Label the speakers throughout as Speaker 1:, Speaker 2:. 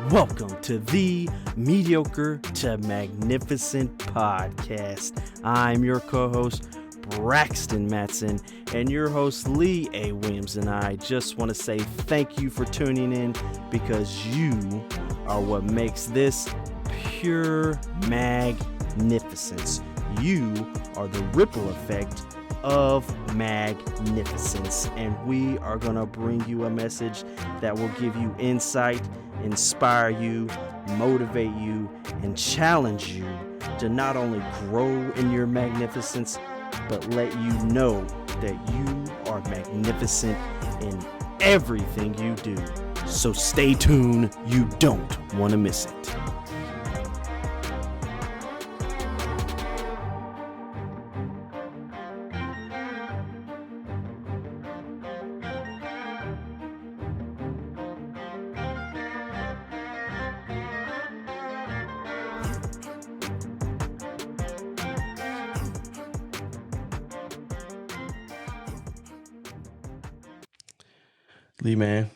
Speaker 1: Welcome to the Mediocre to Magnificent podcast. I'm your co-host, Braxton Matson, and your host, Lee A. Williams, and I just want to say thank you for tuning in because you are what makes this pure magnificence. You are the ripple effect of magnificence, and we are going to bring you a message that will give you insight, inspire you, motivate you, and challenge you to not only grow in your magnificence, but let you know that you are magnificent in everything you do. So stay tuned, you don't want to miss it. Lee, man,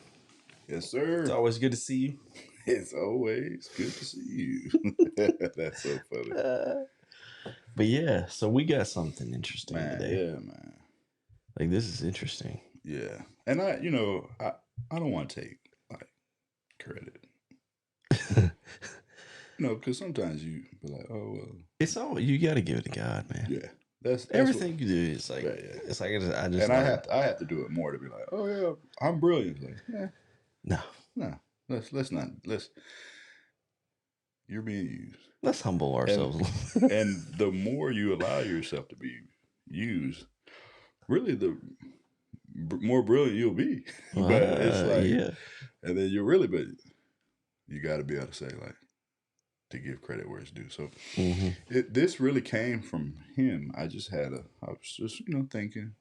Speaker 2: Yes, sir.
Speaker 1: it's always good to see you.
Speaker 2: It's always good to see you. That's so funny.
Speaker 1: But yeah, so we got something interesting
Speaker 2: Man,
Speaker 1: today.
Speaker 2: yeah, man.
Speaker 1: Like, this is interesting.
Speaker 2: Yeah. And I don't want to take like credit. Because sometimes you be like, oh well.
Speaker 1: It's all you got to give it to God, man.
Speaker 2: Yeah. That's
Speaker 1: Everything
Speaker 2: what,
Speaker 1: you do is like,
Speaker 2: yeah.
Speaker 1: it's like I just.
Speaker 2: And I have to do it more to be like, oh yeah, I'm brilliant. Like,
Speaker 1: no.
Speaker 2: Let's not. You're being used.
Speaker 1: Let's humble ourselves.
Speaker 2: And the more you allow yourself to be used, really the more brilliant you'll be. But it's like,
Speaker 1: yeah.
Speaker 2: and then but you got to be able to say like, to give credit where it's due. So this really came from him. I was just thinking,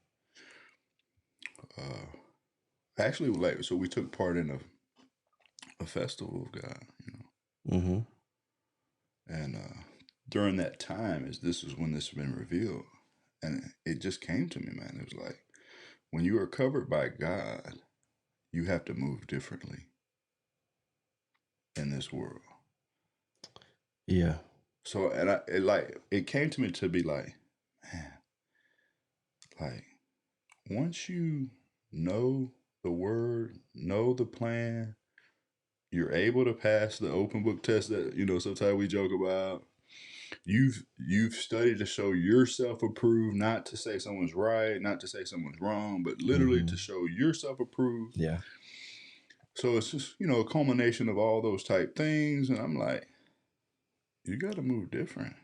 Speaker 2: actually, like, so we took part in a festival of God, and during that time this is when this has been revealed, and it just came to me, man. It was like, when you are covered by God, you have to move differently in this world.
Speaker 1: Yeah.
Speaker 2: So, and it came to me to be like, man, like, once you know the word, know the plan, you're able to pass the open book test that, sometimes we joke about. You've studied to show yourself approved, not to say someone's right, not to say someone's wrong, but literally to show yourself approved.
Speaker 1: Yeah.
Speaker 2: So it's just, a culmination of all those type things. And I'm like, you got to move different.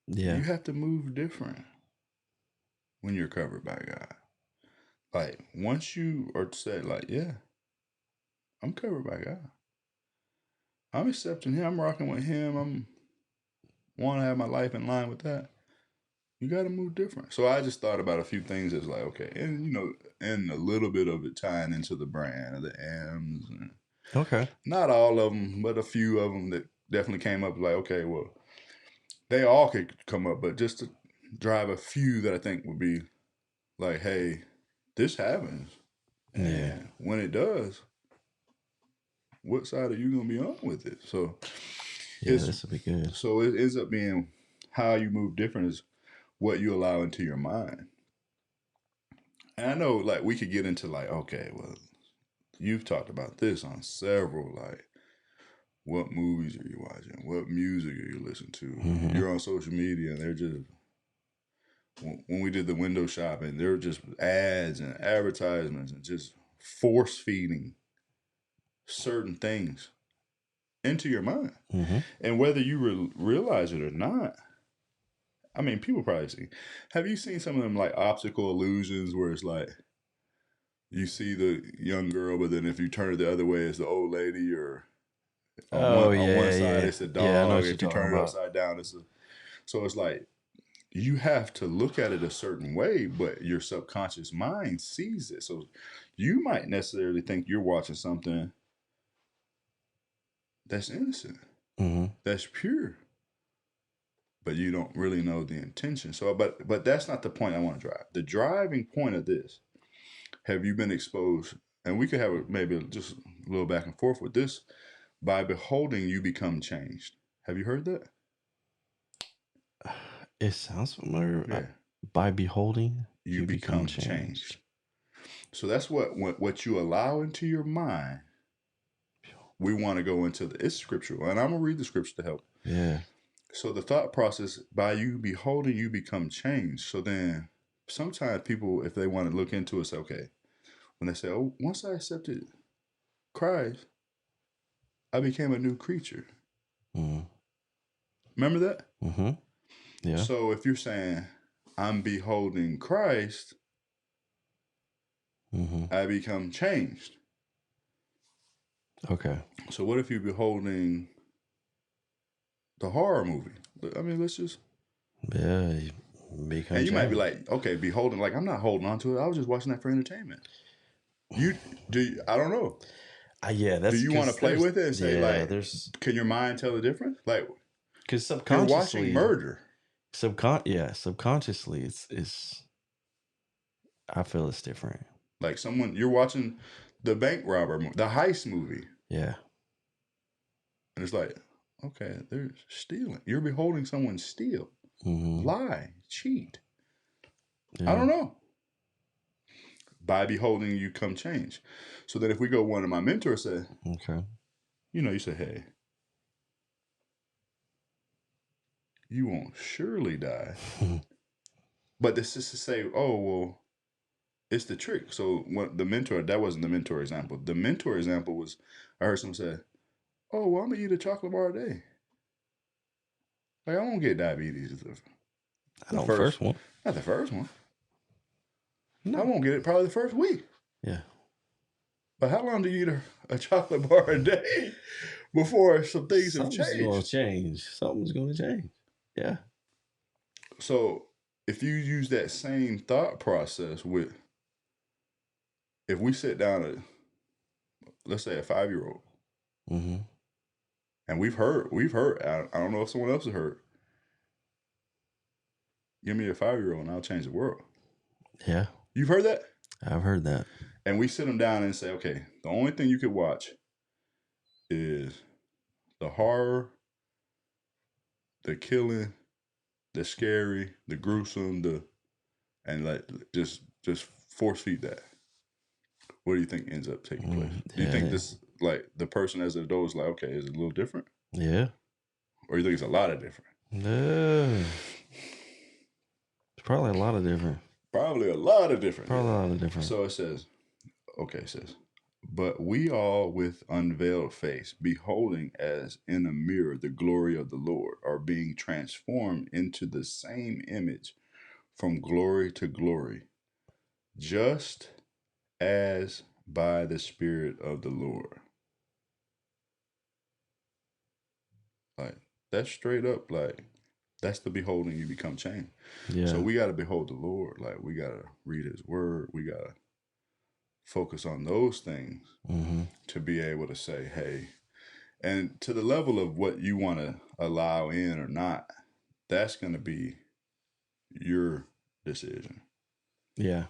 Speaker 1: Yeah.
Speaker 2: You have to move different when you're covered by God. Like, once you are said, like, yeah, I'm covered by God. I'm accepting him. I'm rocking with him. I'm want to have my life in line with that. You got to move different. So I just thought about a few things as like, okay, and and a little bit of it tying into the brand of the M's. And
Speaker 1: okay.
Speaker 2: Not all of them, but a few of them that definitely came up. Like, okay, well, they all could come up, but just to drive a few that I think would be like, hey, this happens, and when it does, what side are you gonna be on with it? So
Speaker 1: yeah, this will be good.
Speaker 2: So it ends up being how you move different is what you allow into your mind. And I know, like, we could get into like, okay, well, you've talked about this on several, like, what movies are you watching? What music are you listening to? You're on social media, and they're just, when we did the window shopping, there were just ads and advertisements and just force feeding certain things into your mind. And whether you realize it or not, I mean, people probably see. Have you seen some of them like optical illusions where it's like you see the young girl, but then if you turn it the other way, it's the old lady, or on one side it's a dog.
Speaker 1: Yeah, I know what
Speaker 2: if you turn it upside down, it's a. So it's like you have to look at it a certain way, but your subconscious mind sees it. So you might necessarily think you're watching something that's innocent, that's pure, but you don't really know the intention. So, but that's not the point I want to drive. The driving point of this: have you been exposed and we could have maybe just a little back and forth with this. By beholding, you become changed. Have you heard that?
Speaker 1: It sounds familiar.
Speaker 2: Yeah.
Speaker 1: By beholding,
Speaker 2: You
Speaker 1: you become
Speaker 2: become
Speaker 1: changed.
Speaker 2: changed. So that's what you allow into your mind. We want to go into it's scriptural, and I'm gonna read the scripture to help.
Speaker 1: Yeah.
Speaker 2: So the thought process, by you beholding, you become changed. So then sometimes people, if they want to look into it, say, okay, when they say, oh, once I accepted Christ, I became a new creature.
Speaker 1: Mm.
Speaker 2: Remember that?
Speaker 1: Mm-hmm. Yeah.
Speaker 2: So if you're saying, I'm beholding Christ,
Speaker 1: Mm-hmm.
Speaker 2: I become changed.
Speaker 1: Okay.
Speaker 2: So what if you're beholding the horror movie? I mean, let's just...
Speaker 1: Yeah, you become
Speaker 2: And you might be
Speaker 1: changed.
Speaker 2: like, okay, beholding, like, I'm not holding on to it. I was just watching that for entertainment. I don't know.
Speaker 1: Yeah, that's
Speaker 2: Do you want to play with it and say, like,
Speaker 1: there's
Speaker 2: can your mind tell the difference? Like,
Speaker 1: because
Speaker 2: you're
Speaker 1: subconsciously,
Speaker 2: watching murder.
Speaker 1: subconsciously, it's. I feel it's different.
Speaker 2: Like you're watching the bank robber, the heist movie.
Speaker 1: Yeah.
Speaker 2: And it's like, okay, they're stealing. You're beholding someone steal, lie, cheat.
Speaker 1: Yeah.
Speaker 2: I don't know. By beholding, you come change. So that if we go, one of my mentors said,
Speaker 1: okay,
Speaker 2: you say, hey, you won't surely die. But this is to say, oh, well, it's the trick. So what the mentor, that wasn't the mentor example. The mentor example was, I heard someone say, oh, well, I'm going to eat a chocolate bar a day. Like, I won't get diabetes.
Speaker 1: the first one.
Speaker 2: Not the first one.
Speaker 1: No.
Speaker 2: I won't get it probably the first week.
Speaker 1: Yeah.
Speaker 2: But how long do you eat a chocolate bar a day before some things have changed?
Speaker 1: Something's going to change. Yeah.
Speaker 2: So if you use that same thought process with, if we sit down let's say a 5-year-old, and we've heard, I don't know if someone else has heard, give me a 5-year-old and I'll change the world.
Speaker 1: Yeah.
Speaker 2: You've heard that?
Speaker 1: I've heard that.
Speaker 2: And we sit them down and say, okay, the only thing you could watch is the horror, the killing, the scary, the gruesome, and like just force feed that. What do you think ends up taking place? Do you think this, like, the person as an adult is like, okay, is it a little different?
Speaker 1: Yeah.
Speaker 2: Or you think it's a lot of different?
Speaker 1: No. It's probably a lot of different.
Speaker 2: Probably a lot of different.
Speaker 1: Probably a lot of different.
Speaker 2: So it says, but we all with unveiled face, beholding as in a mirror the glory of the Lord, are being transformed into the same image from glory to glory, just as by the Spirit of the Lord. Like, that's straight up, like, that's the beholding, you become changed.
Speaker 1: Yeah.
Speaker 2: So we got to behold the Lord. Like, we got to read his word. We got to focus on those things to be able to say, hey, and to the level of what you want to allow in or not, that's going to be your decision.
Speaker 1: Yeah.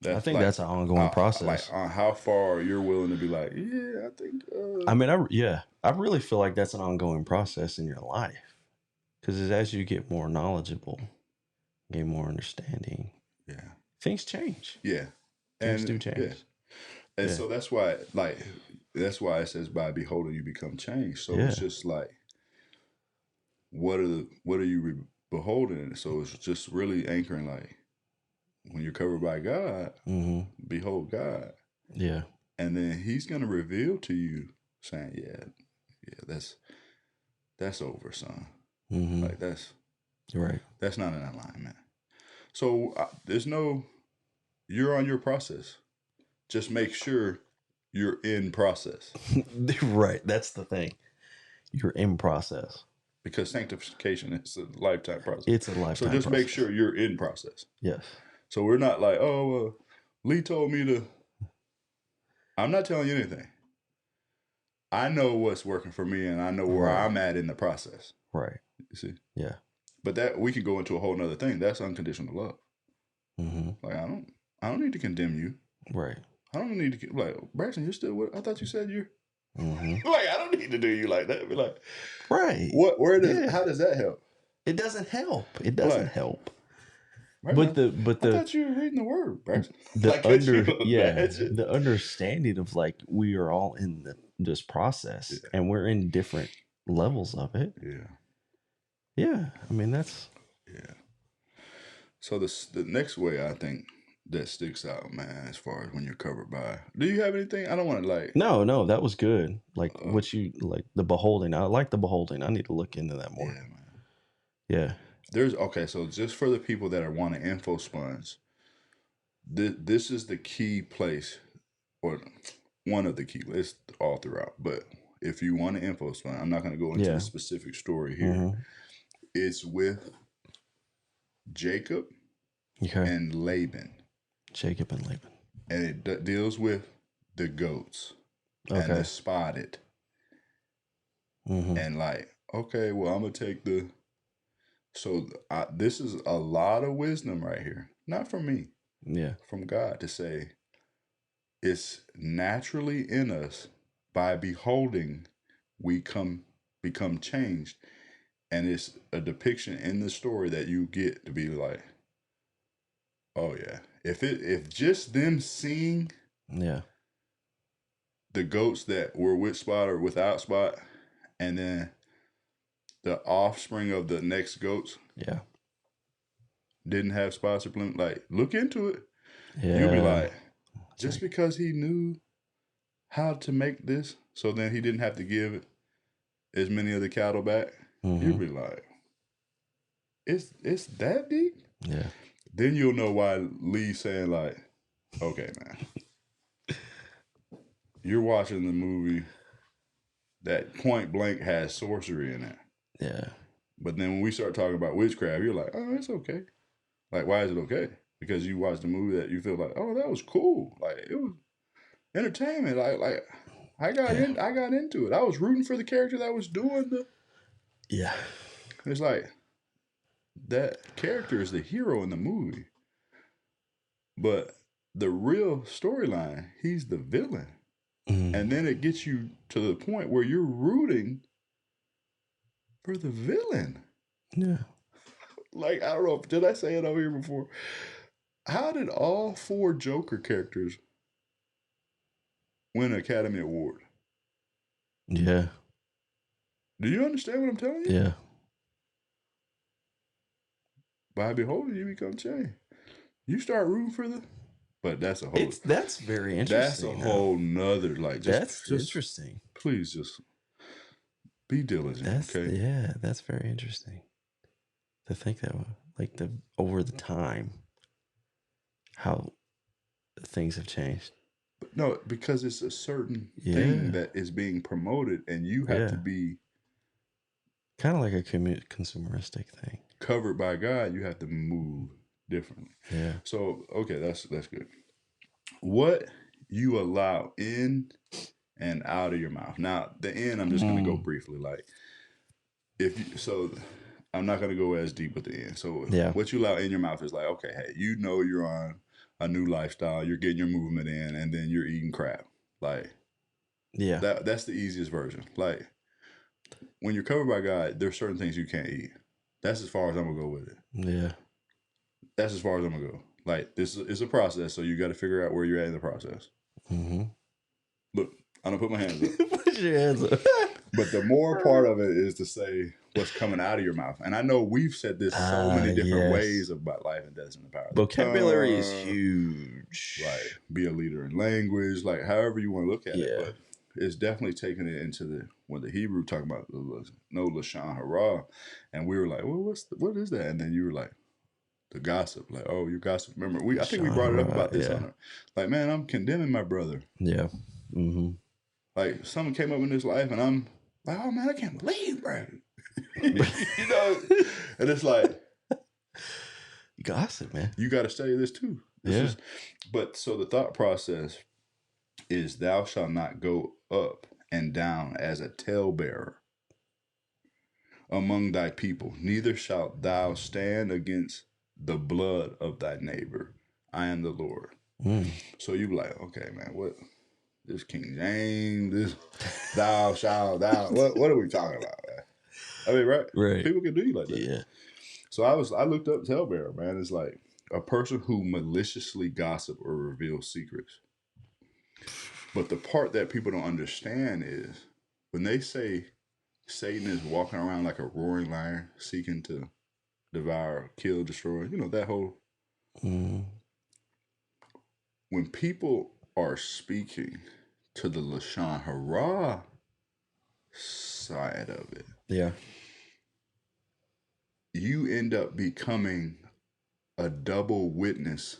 Speaker 1: I think that's an ongoing process.
Speaker 2: Like on how far you're willing to be like, yeah, I think.
Speaker 1: I mean, I really feel like that's an ongoing process in your life, because as you get more knowledgeable, get more understanding, things change.
Speaker 2: Yeah,
Speaker 1: things do change.
Speaker 2: Yeah. And so that's why it says by beholding you become changed. So it's just like, what are you beholding? So it's just really anchoring, like, when you're covered by God, behold God.
Speaker 1: Yeah.
Speaker 2: And then he's going to reveal to you, saying, yeah, that's over, son. Like, that's
Speaker 1: right.
Speaker 2: That's not an alignment. So you're on your process. Just make sure you're in process.
Speaker 1: Right. That's the thing. You're in process.
Speaker 2: Because sanctification is a lifetime process.
Speaker 1: It's a lifetime
Speaker 2: So just
Speaker 1: process.
Speaker 2: make sure you're in process.
Speaker 1: Yes.
Speaker 2: So we're not like, oh, Lee told me to. I'm not telling you anything. I know what's working for me, and I know where I'm at in the process.
Speaker 1: Right.
Speaker 2: You see?
Speaker 1: Yeah.
Speaker 2: But that we can go into a whole nother thing. That's unconditional love. Like, I don't need to condemn you.
Speaker 1: Right.
Speaker 2: I don't need to like Braxton. You're still with. I thought you said you're
Speaker 3: Mm-hmm.
Speaker 2: like. I don't need to do you like that. Be like,
Speaker 3: Right.
Speaker 2: what? Where does?
Speaker 3: Yeah.
Speaker 2: How does that help?
Speaker 3: It doesn't help. It doesn't
Speaker 2: Like,
Speaker 3: help.
Speaker 2: right
Speaker 3: But
Speaker 2: now,
Speaker 3: the
Speaker 2: I thought you were reading the word, Braxton.
Speaker 3: the
Speaker 2: Like, could you
Speaker 3: yeah,
Speaker 2: imagine?
Speaker 3: the understanding of like we are all in this process
Speaker 2: Yeah.
Speaker 3: and we're in different levels of it.
Speaker 2: Yeah.
Speaker 3: Yeah. I mean that's
Speaker 2: Yeah. So the next way I think that sticks out, man, as far as when you're covered by. Do you have anything? I don't want to like.
Speaker 3: no, that was good. Like what you like the beholding. I like the beholding. I need to look into that more.
Speaker 2: Yeah, man.
Speaker 3: Yeah.
Speaker 2: There's okay. So just for the people that are wanting info sponge, this is the key place, or one of the key. It's all throughout, but if you want an info sponge, I'm not going to go into
Speaker 3: Yeah.
Speaker 2: the specific story here.
Speaker 3: Mm-hmm.
Speaker 2: It's with Jacob
Speaker 3: Okay.
Speaker 2: and Laban,
Speaker 3: Jacob and Laban.
Speaker 2: and it deals with the goats and
Speaker 3: Okay.
Speaker 2: the spotted,
Speaker 3: Mm-hmm.
Speaker 2: and like, okay, well, I'm gonna take the. So this is a lot of wisdom right here, not from me,
Speaker 3: Yeah.
Speaker 2: from God, to say it's naturally in us by beholding we become changed, and it's a depiction in the story that you get to be like, oh yeah, if just them seeing
Speaker 3: Yeah.
Speaker 2: the goats that were with Spot or without Spot, and then the offspring of the next goats
Speaker 3: Yeah.
Speaker 2: didn't have spots or bloom, like look into it.
Speaker 3: Yeah.
Speaker 2: You'll be like,
Speaker 3: It's
Speaker 2: just
Speaker 3: like-
Speaker 2: because he knew how to make this, so then he didn't have to give as many of the cattle back.
Speaker 3: Mhm.
Speaker 2: You'll be like, it's that deep.
Speaker 3: Yeah.
Speaker 2: Then you'll know why Lee's saying like, okay, man, you're watching the movie that point blank has sorcery in it.
Speaker 3: Yeah.
Speaker 2: But then when we start talking about witchcraft, you're like, oh, it's okay. Like, why is it okay? Because you watched the movie that you feel like, oh, that was cool. Like, it was entertainment. Like I got into it. I was rooting for the character that was doing the.
Speaker 3: Yeah.
Speaker 2: It's like that character is the hero in the movie, but the real storyline, he's the villain.
Speaker 3: Mm.
Speaker 2: And then it gets you to the point where you're rooting for the villain.
Speaker 3: Yeah.
Speaker 2: Like, I don't know, did I say it over here before? How did all 4 Joker characters win an Academy Award?
Speaker 3: Yeah.
Speaker 2: Do you understand what I'm telling you?
Speaker 3: Yeah.
Speaker 2: By beholding, you become changed. You start rooting for the. But that's a whole.
Speaker 3: That's very
Speaker 2: That's
Speaker 3: interesting.
Speaker 2: a whole nother like.
Speaker 3: That's interesting.
Speaker 2: Please just be diligent. Okay.
Speaker 3: Yeah, that's very interesting. To think that like over the time, how things have changed.
Speaker 2: But no, because it's a certain thing that is being promoted, and you have to be
Speaker 3: kind of like a consumeristic thing.
Speaker 2: Covered by God, you have to move differently.
Speaker 3: Yeah.
Speaker 2: So okay, that's good. What you allow in and out of your mouth. Now, the end, I'm just going to go briefly. Like, I'm not going to go as deep with the end. So, what you allow in your mouth is like, okay, hey, you know you're on a new lifestyle, you're getting your movement in, and then you're eating crap. Like,
Speaker 3: yeah,
Speaker 2: that's the easiest version. Like, when you're covered by God, there's certain things you can't eat. That's as far as I'm going to go with it.
Speaker 3: Yeah.
Speaker 2: That's as far as I'm going to go. Like, this is a process, so you got to figure out where you're at in the process.
Speaker 3: Mm-hmm.
Speaker 2: Look, I'm going to put my hands up.
Speaker 3: Put your hands up.
Speaker 2: But the more part of it is to say what's coming out of your mouth. And I know we've said this so many different ways about life and death and the power of
Speaker 3: vocabulary
Speaker 2: the
Speaker 3: is huge.
Speaker 2: Right. Be a leader in language, like however you want to look at it. But it's definitely taking it into when the Hebrew talking about no Lashon Hara. And we were like, well, what is that? And then you were like, the gossip. Like, oh, you gossip. Remember, I think we brought it up about this on it. Like, man, I'm condemning my brother.
Speaker 3: Yeah. Mm-hmm.
Speaker 2: Like, someone came up in this life and I'm like, oh man, I can't believe, bro. You know, and it's like
Speaker 3: gossip, man.
Speaker 2: You got to study this too. But so the thought process is, thou shalt not go up and down as a talebearer among thy people, neither shalt thou stand against the blood of thy neighbor. I am the Lord. So you be like, okay, man, what this King James, this thou shalt thou, what are we talking about, man? I mean, right?
Speaker 3: Right.
Speaker 2: People can do you like that.
Speaker 3: Yeah.
Speaker 2: So I looked up talebearer, man. It's like a person who maliciously gossip or reveals secrets. But the part that people don't understand is when they say Satan is walking around like a roaring lion seeking to devour, kill, destroy, you know, that whole. When people are speaking to the Lashon Hara side of it,
Speaker 3: Yeah.
Speaker 2: you end up becoming a double witness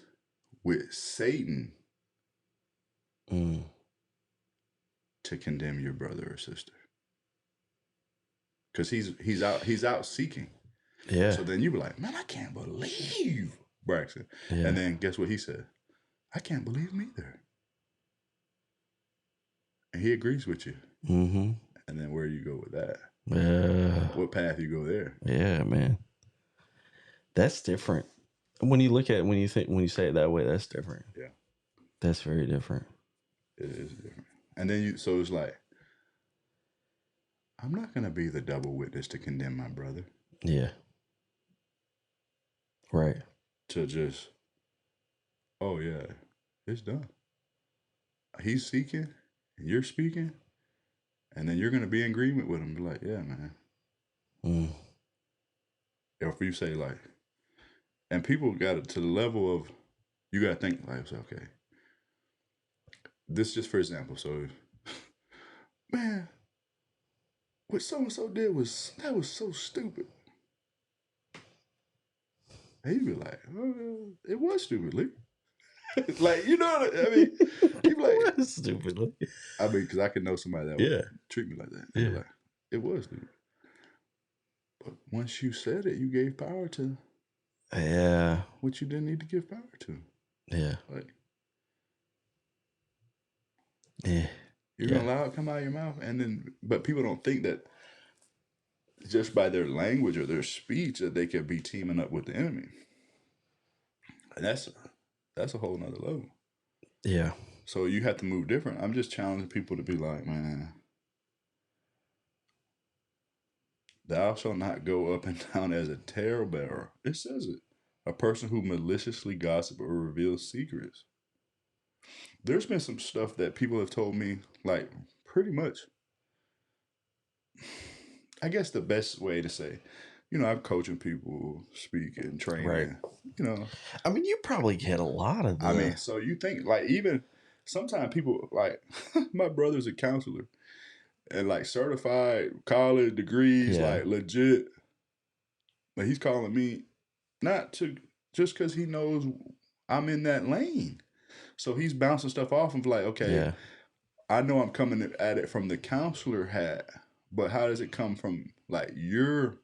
Speaker 2: with Satan to condemn your brother or sister, because he's out seeking.
Speaker 3: Yeah.
Speaker 2: So then you be like, man, I can't believe Braxton.
Speaker 3: Yeah.
Speaker 2: And then guess what he said? I can't believe him either. And he agrees with you.
Speaker 3: Mm-hmm.
Speaker 2: And then where do you go with that?
Speaker 3: Yeah.
Speaker 2: What path you go there?
Speaker 3: Yeah, man. That's different. When you look at it, when you say it that way, that's different.
Speaker 2: Yeah.
Speaker 3: That's very different.
Speaker 2: It is different. And then so it's like, I'm not going to be the double witness to condemn my brother.
Speaker 3: Yeah. Right.
Speaker 2: To just, oh yeah, it's done. He's seeking and you're speaking. And then you're going to be in agreement with him. Be like, yeah, man. Or if you say like, and people got it to the level of, you got to think like, okay, this just for example. So, man, what so-and-so did was so stupid. And you be like, it was stupid, Lee. Like, you know what I mean? You be like,
Speaker 3: stupid.
Speaker 2: I mean, because I could know somebody that would treat me like that. They'd be like, it was stupid. But once you said it, you gave power to what you didn't need to give power to.
Speaker 3: Yeah.
Speaker 2: Like,
Speaker 3: yeah.
Speaker 2: You're gonna allow it to come out of your mouth, and then, but people don't think that just by their language or their speech that they could be teaming up with the enemy, and that's a whole nother level.
Speaker 3: Yeah.
Speaker 2: So you have to move different. I'm just challenging people to be like, man, thou shalt not go up and down as a talebearer. It says it. A person who maliciously gossips or reveals secrets. There's been some stuff that people have told me, like, pretty much. I guess the best way to say, you know, I'm coaching people, speaking, training.
Speaker 3: Right.
Speaker 2: You know,
Speaker 3: I mean, you probably get a lot of.
Speaker 2: I mean, so you think like even sometimes people like my brother's a counselor, and like certified college degrees, like legit. But he's calling me not to just because he knows I'm in that lane. So he's bouncing stuff off of like, okay, I know I'm coming at it from the counselor hat, but how does it come from like your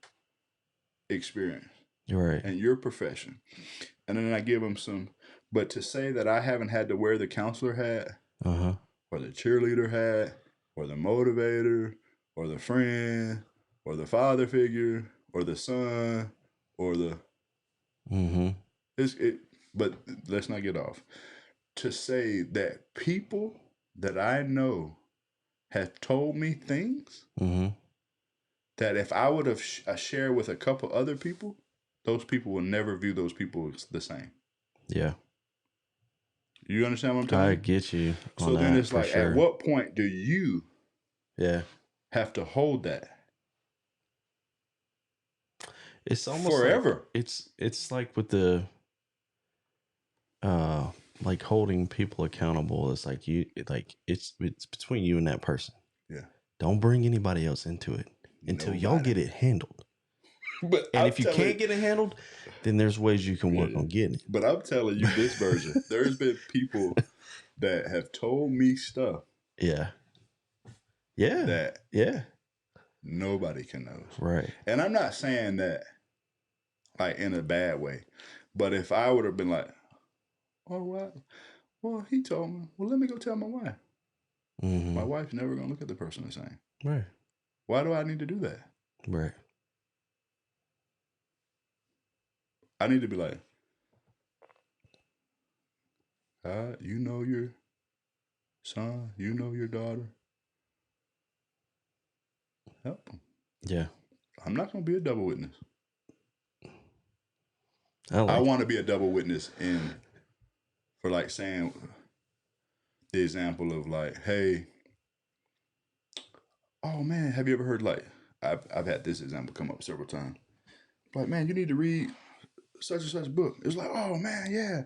Speaker 2: experience and your profession? And then I give him some, but to say that I haven't had to wear the counselor hat or the cheerleader hat or the motivator or the friend or the father figure or the son or the but let's not get off. To say that people that I know have told me things that if I would have shared with a couple other people, those people will never view those people as the same.
Speaker 3: Yeah.
Speaker 2: You understand what I'm telling you?
Speaker 3: I get you.
Speaker 2: So then it's like, at what point do you have to hold that?
Speaker 3: It's almost
Speaker 2: forever.
Speaker 3: Like, it's like with the like holding people accountable. It's like it's between you and that person.
Speaker 2: Yeah.
Speaker 3: Don't bring anybody else into it until y'all get it handled. And if you can't get it handled, then there's ways you can work on getting it.
Speaker 2: But I'm telling you this version. There's been people that have told me stuff.
Speaker 3: Yeah.
Speaker 2: That nobody can know.
Speaker 3: Right.
Speaker 2: And I'm not saying that like in a bad way. But if I would have been like, oh, well, he told me, well, let me go tell my wife. My wife's never going to look at the person the same.
Speaker 3: Right.
Speaker 2: Why do I need to do that?
Speaker 3: Right.
Speaker 2: I need to be like, You know your son, you know your daughter. Help them.
Speaker 3: Yeah.
Speaker 2: I'm not going to be a double witness.
Speaker 3: I
Speaker 2: I want to be a double witness for like saying the example of like, hey, oh man, have you ever heard like, I've had this example come up several times. Like, man, you need to read such and such book. It's like, oh man, yeah.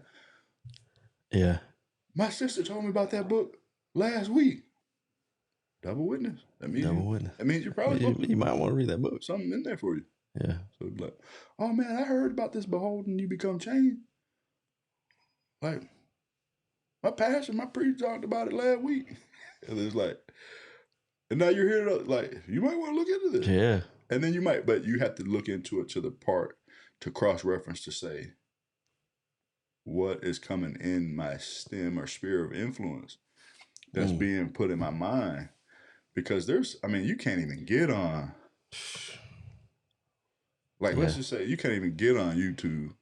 Speaker 3: Yeah.
Speaker 2: My sister told me about that book last week. Double witness. That means
Speaker 3: Double witness.
Speaker 2: That means you're probably supposed to,
Speaker 3: You might want to read that book.
Speaker 2: something in there for you.
Speaker 3: Yeah.
Speaker 2: So it's like, oh man, I heard about this beholding you become changed. Like, my pastor, my preacher talked about it last week. And it's like, and now you're here to, like, you might want to look into this.
Speaker 3: Yeah.
Speaker 2: And then you might, but you have to look into it to the part to cross-reference to say, what is coming in my stem or sphere of influence that's being put in my mind? Because you can't even get on, like, let's just say you can't even get on YouTube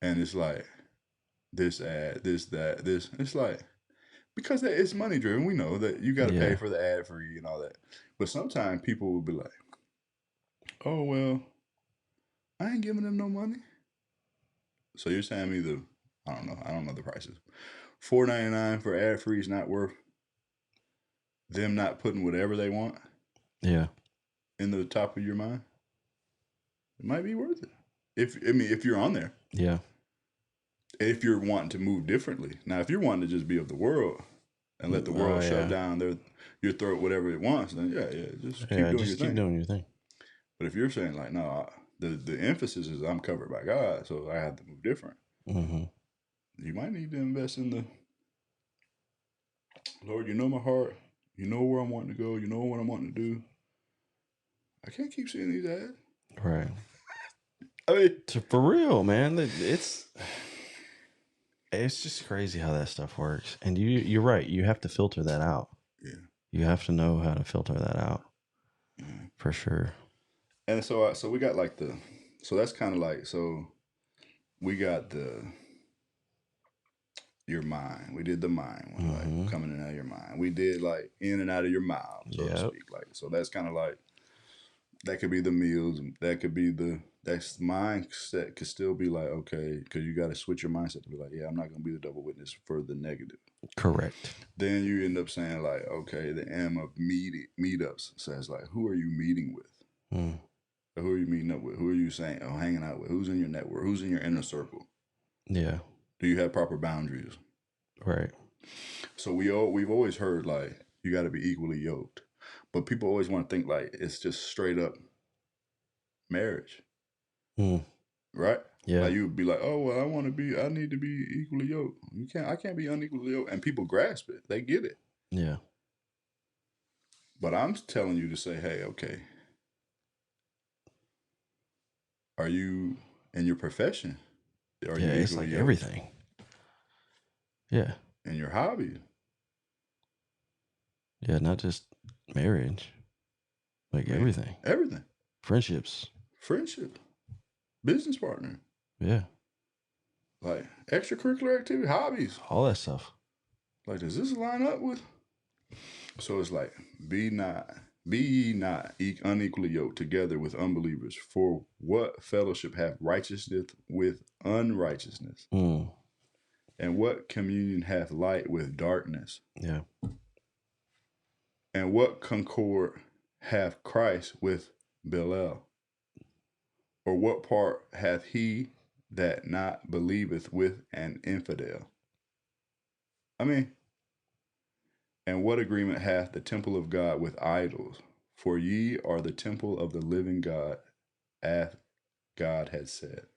Speaker 2: and it's like, this ad, this, that, this. It's like, because it's money driven. We know that you got to pay for the ad free and all that. But sometimes people will be like, oh, well, I ain't giving them no money. So you're saying me I don't know the prices. $4.99 for ad free is not worth them not putting whatever they want.
Speaker 3: Yeah.
Speaker 2: In the top of your mind. It might be worth it. If you're on there.
Speaker 3: Yeah.
Speaker 2: If you're wanting to move differently. Now, if you're wanting to just be of the world and let the world shove down your throat whatever it wants, then just keep doing your thing.
Speaker 3: Keep doing your thing.
Speaker 2: But if you're saying like, no, the emphasis is I'm covered by God, so I have to move different.
Speaker 3: Mm-hmm.
Speaker 2: You might need to invest in the Lord. You know my heart. You know where I'm wanting to go. You know what I'm wanting to do. I can't keep seeing these ads.
Speaker 3: Right.
Speaker 2: I mean,
Speaker 3: for real, man. It's just crazy how that stuff works. And you're right. You have to filter that out.
Speaker 2: Yeah.
Speaker 3: You have to know how to filter that out.
Speaker 2: Mm-hmm.
Speaker 3: For sure.
Speaker 2: And so we got like so that's kind of like, so we got your mind. We did the mind one, like coming in and out of your mind. We did like in and out of your mouth, so to speak. Like, so that's kind of like, that could be the meals. That could be that's mindset could still be like, okay, because you got to switch your mindset to be like, yeah, I'm not going to be the double witness for the negative.
Speaker 3: Correct.
Speaker 2: Then you end up saying like, okay, the M of meetups says like, who are you meeting with?
Speaker 3: Mm.
Speaker 2: Who are you meeting up with? Who are you saying, hanging out with? Who's in your network? Who's in your inner circle?
Speaker 3: Yeah.
Speaker 2: Do you have proper boundaries?
Speaker 3: Right.
Speaker 2: So we've always heard like, you got to be equally yoked. But people always want to think like it's just straight up marriage. Right?
Speaker 3: Yeah.
Speaker 2: Like you'd be like, oh, well, I need to be equally yoked. I can't be unequally yoked. And people grasp it. They get it.
Speaker 3: Yeah.
Speaker 2: But I'm telling you to say, hey, okay, are you in your profession? Are you
Speaker 3: it's like
Speaker 2: yoked?
Speaker 3: everything. Yeah.
Speaker 2: In your hobby.
Speaker 3: Yeah, not just marriage. Like everything.
Speaker 2: Everything.
Speaker 3: Friendships.
Speaker 2: Business partner.
Speaker 3: Yeah.
Speaker 2: Like extracurricular activity, hobbies.
Speaker 3: All that stuff.
Speaker 2: Like, does this line up with? So it's like, be ye not unequally yoked together with unbelievers. For what fellowship hath righteousness with unrighteousness? And what communion hath light with darkness?
Speaker 3: Yeah.
Speaker 2: And what concord hath Christ with Belial? Or what part hath he that not believeth with an infidel? I mean, and what agreement hath the temple of God with idols? For ye are the temple of the living God, as God had said.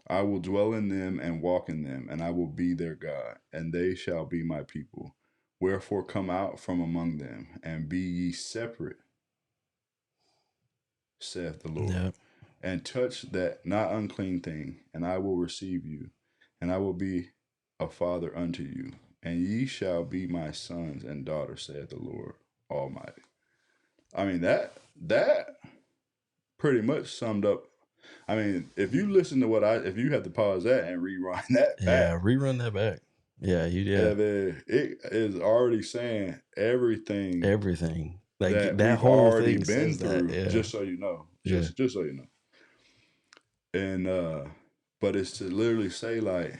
Speaker 2: I will dwell in them and walk in them, and I will be their God, and they shall be my people. Wherefore come out from among them, and be ye separate, saith the Lord.
Speaker 3: Yep.
Speaker 2: And touch that not unclean thing, and I will receive you, and I will be a father unto you, and ye shall be my sons and daughters, saith the Lord Almighty. I mean, that pretty much summed up I mean, if you listen to if you have to pause that and rewind that
Speaker 3: Yeah,
Speaker 2: back,
Speaker 3: rerun that back. Yeah,
Speaker 2: and then it is already saying everything
Speaker 3: everything. Like
Speaker 2: that
Speaker 3: that
Speaker 2: we've
Speaker 3: whole
Speaker 2: already
Speaker 3: thing
Speaker 2: been
Speaker 3: says that.
Speaker 2: through.
Speaker 3: Yeah,
Speaker 2: Just so you know,
Speaker 3: yeah,
Speaker 2: just so you know. And but it's to literally say like,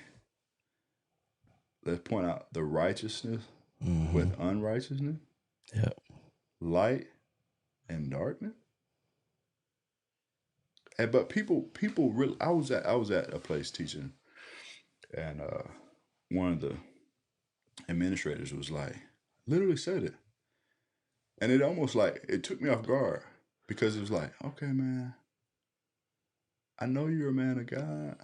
Speaker 2: let's point out the righteousness with unrighteousness,
Speaker 3: yeah.
Speaker 2: light and darkness. And but people really, I was at a place teaching, and one of the administrators was like, literally said it, and it almost like it took me off guard because it was like, okay, man, I know you're a man of God.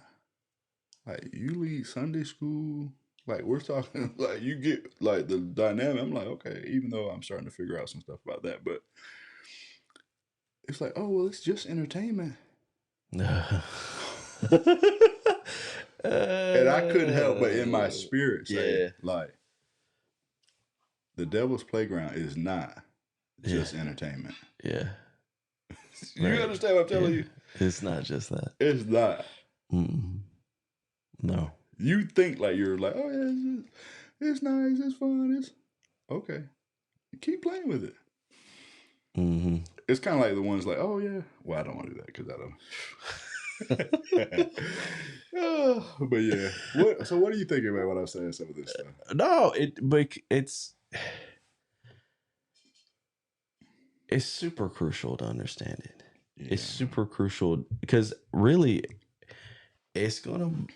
Speaker 2: Like you lead Sunday school. Like we're talking, like you get like the dynamic. I'm like, okay, even though I'm starting to figure out some stuff about that, but it's like, oh well, it's just entertainment. And I couldn't help but in my spirit say,
Speaker 3: yeah,
Speaker 2: like, the devil's playground is not just
Speaker 3: yeah,
Speaker 2: entertainment.
Speaker 3: yeah.
Speaker 2: You
Speaker 3: Right.
Speaker 2: understand what I'm telling you?
Speaker 3: It's not just that.
Speaker 2: It's not.
Speaker 3: No.
Speaker 2: You think like you're like, oh yeah, it's nice, it's fun, it's okay. Keep playing with it. It's kind of like the ones like, oh yeah. Well, I don't want to do that because I don't. But yeah. So what do you think about what I'm saying? Some of this stuff.
Speaker 3: No, it's super crucial to understand it.
Speaker 2: Yeah.
Speaker 3: It's super crucial because really, it's going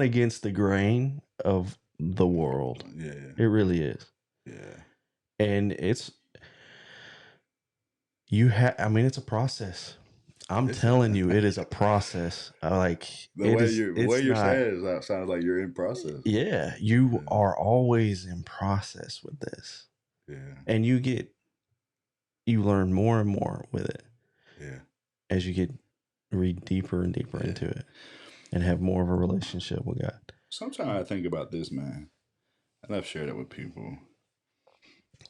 Speaker 3: against the grain of the world.
Speaker 2: Yeah.
Speaker 3: It really is.
Speaker 2: Yeah.
Speaker 3: And it's a process. I'm telling you, it is a process. Like
Speaker 2: the way you're saying it sounds like you're in process.
Speaker 3: Yeah, you are always in process with this.
Speaker 2: Yeah.
Speaker 3: And you learn more and more with it.
Speaker 2: Yeah.
Speaker 3: As you read deeper and deeper into it and have more of a relationship with God.
Speaker 2: Sometimes I think about this, man, and I've shared it with people.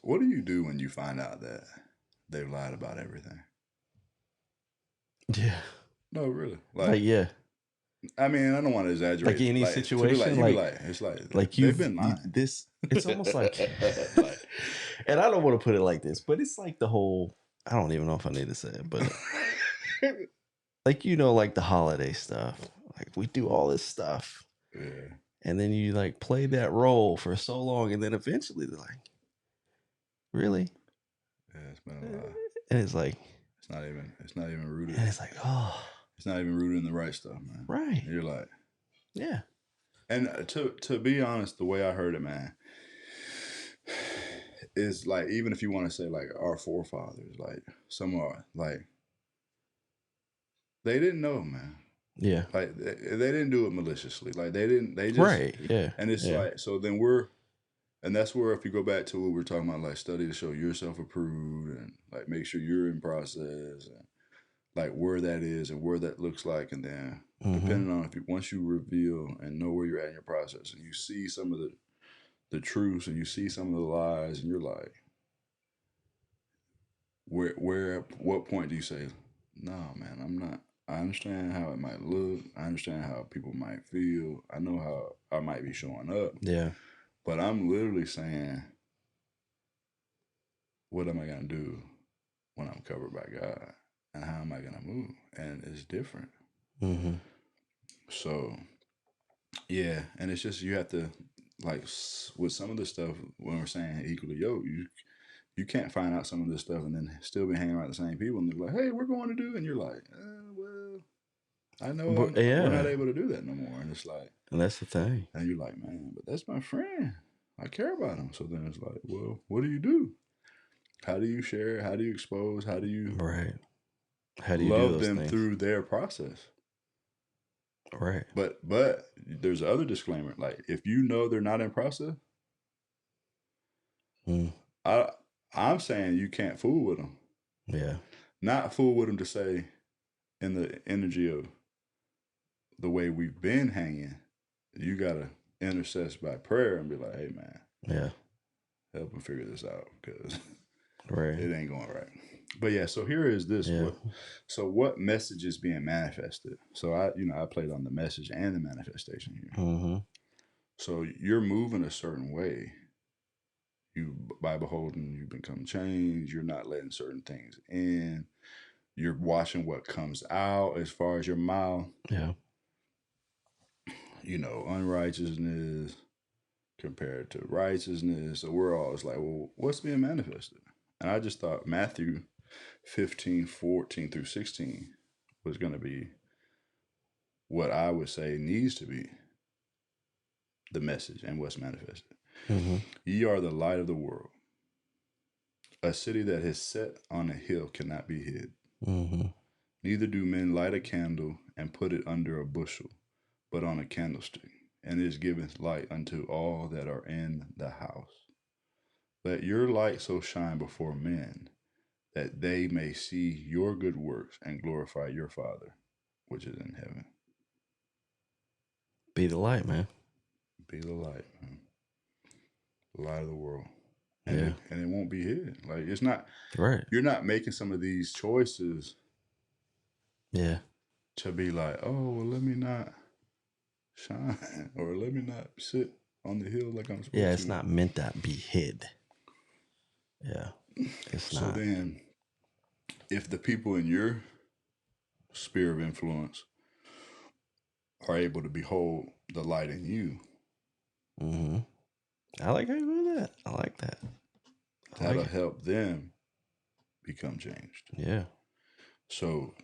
Speaker 2: What do you do when you find out that they've lied about everything?
Speaker 3: Yeah.
Speaker 2: No, really.
Speaker 3: Like yeah.
Speaker 2: I mean, I don't want to exaggerate.
Speaker 3: Like any situation,
Speaker 2: it's like
Speaker 3: they've
Speaker 2: been lying.
Speaker 3: It's almost like, and I don't want to put it like this, but it's like the whole. I don't even know if I need to say it, but like like the holiday stuff. Like we do all this stuff, and then you like play that role for so long, and then eventually they're like, "Really?"
Speaker 2: Yeah, it's been a lie,
Speaker 3: and it's like
Speaker 2: it's not even rooted.
Speaker 3: And it's like, oh.
Speaker 2: It's not even rooted in the right stuff, man.
Speaker 3: Right.
Speaker 2: You're like,
Speaker 3: yeah.
Speaker 2: And to be honest, the way I heard it, man, is like, even if you want to say like our forefathers, like some are like, they didn't know, man.
Speaker 3: Yeah.
Speaker 2: Like they didn't do it maliciously. Like they just.
Speaker 3: Right. Yeah.
Speaker 2: And it's like, so then and that's where if you go back to what we're talking about, like study to show yourself approved and like make sure you're in process and like where that is and where that looks like, and then depending on once you reveal and know where you're at in your process, and you see some of the truths and you see some of the lies, and you're like, what point do you say, no, man, I'm not. I understand how it might look. I understand how people might feel. I know how I might be showing up.
Speaker 3: Yeah.
Speaker 2: But I'm literally saying, what am I gonna do when I'm covered by God? And how am I going to move? And it's different. So, yeah. And it's just, you have to, like, with some of the stuff, when we're saying equally yoked, you can't find out some of this stuff and then still be hanging around the same people. And they're like, hey, we're going to do. And you're like, well, I know we're not able to do that no more. And it's like.
Speaker 3: And that's the thing.
Speaker 2: And you're like, man, but that's my friend. I care about him. So then it's like, well, what do you do? How do you share? How do you expose? How do you.
Speaker 3: Right. How do you
Speaker 2: love
Speaker 3: do those
Speaker 2: them
Speaker 3: things?
Speaker 2: through their process?
Speaker 3: Right.
Speaker 2: But there's other disclaimer. Like, if you know they're not in process, I'm saying you can't fool with them.
Speaker 3: Yeah.
Speaker 2: Not fool with them to say, in the energy of the way we've been hanging, you gotta intercess by prayer and be like, hey, man,
Speaker 3: yeah,
Speaker 2: help them figure this out because
Speaker 3: right,
Speaker 2: it ain't going right. But yeah, so here is this.
Speaker 3: Yeah.
Speaker 2: What message is being manifested? So I played on the message and the manifestation here.
Speaker 3: Mm-hmm.
Speaker 2: So you're moving a certain way. By beholding, you become changed. You're not letting certain things in. You're watching what comes out as far as your mouth.
Speaker 3: Yeah.
Speaker 2: Unrighteousness compared to righteousness. So we're always like, well, what's being manifested? And I just thought Matthew 15:14 through 16 was going to be what I would say needs to be the message and what's manifested.
Speaker 3: Mm-hmm.
Speaker 2: Ye are the light of the world. A city that is set on a hill cannot be hid.
Speaker 3: Mm-hmm.
Speaker 2: Neither do men light a candle and put it under a bushel, but on a candlestick, and it giveth light unto all that are in the house. Let your light so shine before men, that they may see your good works and glorify your Father, which is in heaven.
Speaker 3: Be the light, man.
Speaker 2: Be the light, man. The light of the world.
Speaker 3: Yeah.
Speaker 2: And it won't be hidden. Like, it's not,
Speaker 3: Right.
Speaker 2: you're not making some of these choices
Speaker 3: Yeah.
Speaker 2: to be like, oh, well, let me not shine, or let me not sit on the hill like I'm supposed to.
Speaker 3: Yeah, it's not meant to be hid. Yeah. It's not.
Speaker 2: So then, if the people in your sphere of influence are able to behold the light in you,
Speaker 3: Mm-hmm. I like how you do that. I like that.
Speaker 2: that'll help them become changed.
Speaker 3: Yeah.
Speaker 2: So,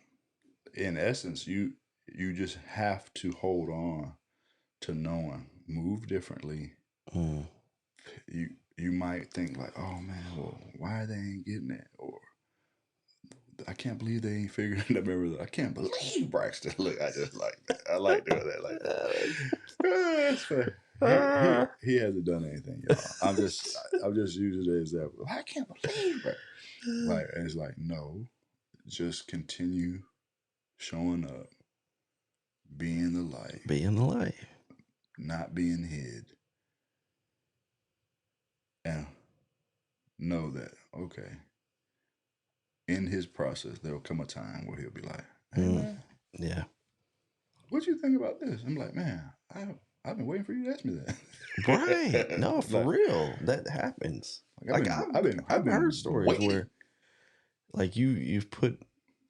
Speaker 2: in essence, you just have to hold on to knowing, move differently.
Speaker 3: Mm.
Speaker 2: You might think like, oh man, well, why they ain't getting it, or I can't believe they ain't figuring it out. Remember, I can't believe Braxton. Look, I just like that. I like doing that. Like, that's fair. He hasn't done anything, y'all. I'm just using the example. I can't believe it. Like, and it's like, no, just continue showing up, being the light,
Speaker 3: Being the light,
Speaker 2: not being hid, and know that, okay, in his process, there'll come a time where he'll be like, hey, man,
Speaker 3: yeah,
Speaker 2: what you think about this? I'm like, man, I've been waiting for you to ask me that.
Speaker 3: Right? No, for real, that happens. Like I've heard stories
Speaker 2: waiting.
Speaker 3: where, like you've put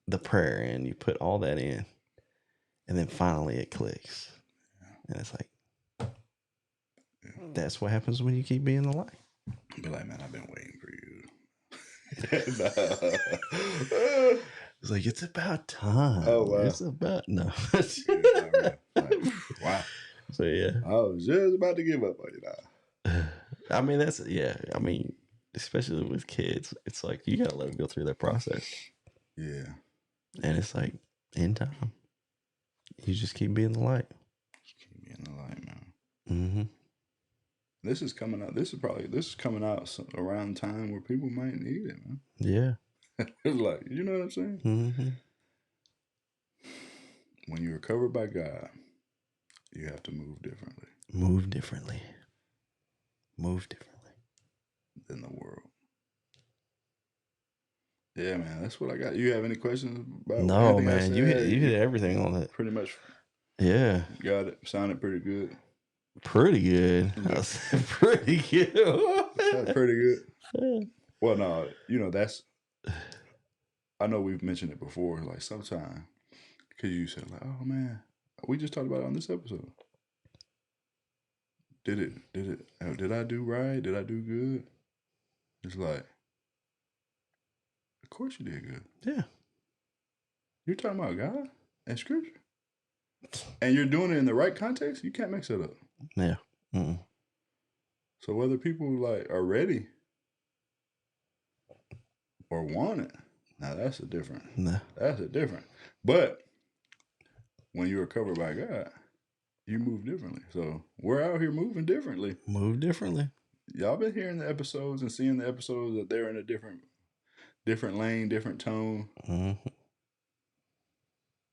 Speaker 3: the prayer in, you put all that in, and then finally it clicks, and it's like, that's what happens when you keep being the light.
Speaker 2: Be like, man, I've been waiting for you.
Speaker 3: It's like, it's about time.
Speaker 2: Oh, wow.
Speaker 3: It's about no.
Speaker 2: Wow.
Speaker 3: So yeah,
Speaker 2: I was just about to give up on you now.
Speaker 3: I mean, I mean, especially with kids, it's like you gotta let them go through that process.
Speaker 2: Yeah.
Speaker 3: And it's like, in time, you just keep being the light.
Speaker 2: Just keep being the light, man.
Speaker 3: Mm-hmm.
Speaker 2: This is coming out. This is coming out around the time where people might need it, man.
Speaker 3: Yeah.
Speaker 2: It's like, you know what I'm saying?
Speaker 3: Mm-hmm.
Speaker 2: When you're covered by God, you have to move differently.
Speaker 3: Move differently. Move differently
Speaker 2: than the world. Yeah, man, that's what I got. You have any questions about
Speaker 3: No, man, you hit everything on it.
Speaker 2: Pretty much.
Speaker 3: Yeah.
Speaker 2: Got it. Sounded pretty good.
Speaker 3: Pretty good. Pretty good.
Speaker 2: That's pretty good. Well, no, that's, I know we've mentioned it before, like sometimes, because you said like, oh man, we just talked about it on this episode. Did I do right? Did I do good? It's like, of course you did good.
Speaker 3: Yeah.
Speaker 2: You're talking about God and scripture. And you're doing it in the right context, you can't mix it up.
Speaker 3: Yeah. Mm-mm.
Speaker 2: So whether people like are ready or want it, now that's a different. But when you are covered by God, you move differently. So we're out here moving differently.
Speaker 3: Move differently.
Speaker 2: Y'all been hearing the episodes and seeing the episodes that they're in a different lane, different tone.
Speaker 3: Mm-hmm.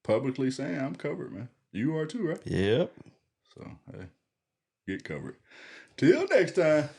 Speaker 2: Publicly saying I'm covered, man. You are too, right?
Speaker 3: Yep.
Speaker 2: So hey, get covered. Till next time.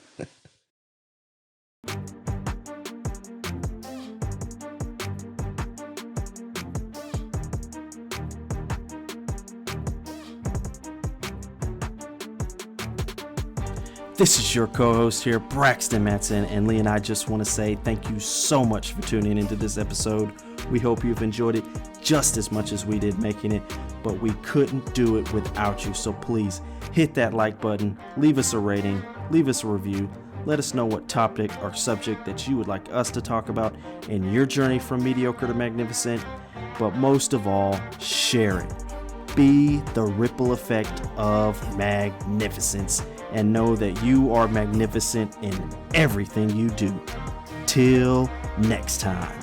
Speaker 1: This is your co-host here, Braxton Matson, and Lee and I just want to say thank you so much for tuning into this episode. We hope you've enjoyed it just as much as we did making it, but we couldn't do it without you. So please hit that like button, leave us a rating, leave us a review. Let us know what topic or subject that you would like us to talk about in your journey from mediocre to magnificent. But most of all, share it. Be the ripple effect of magnificence and know that you are magnificent in everything you do. Till next time.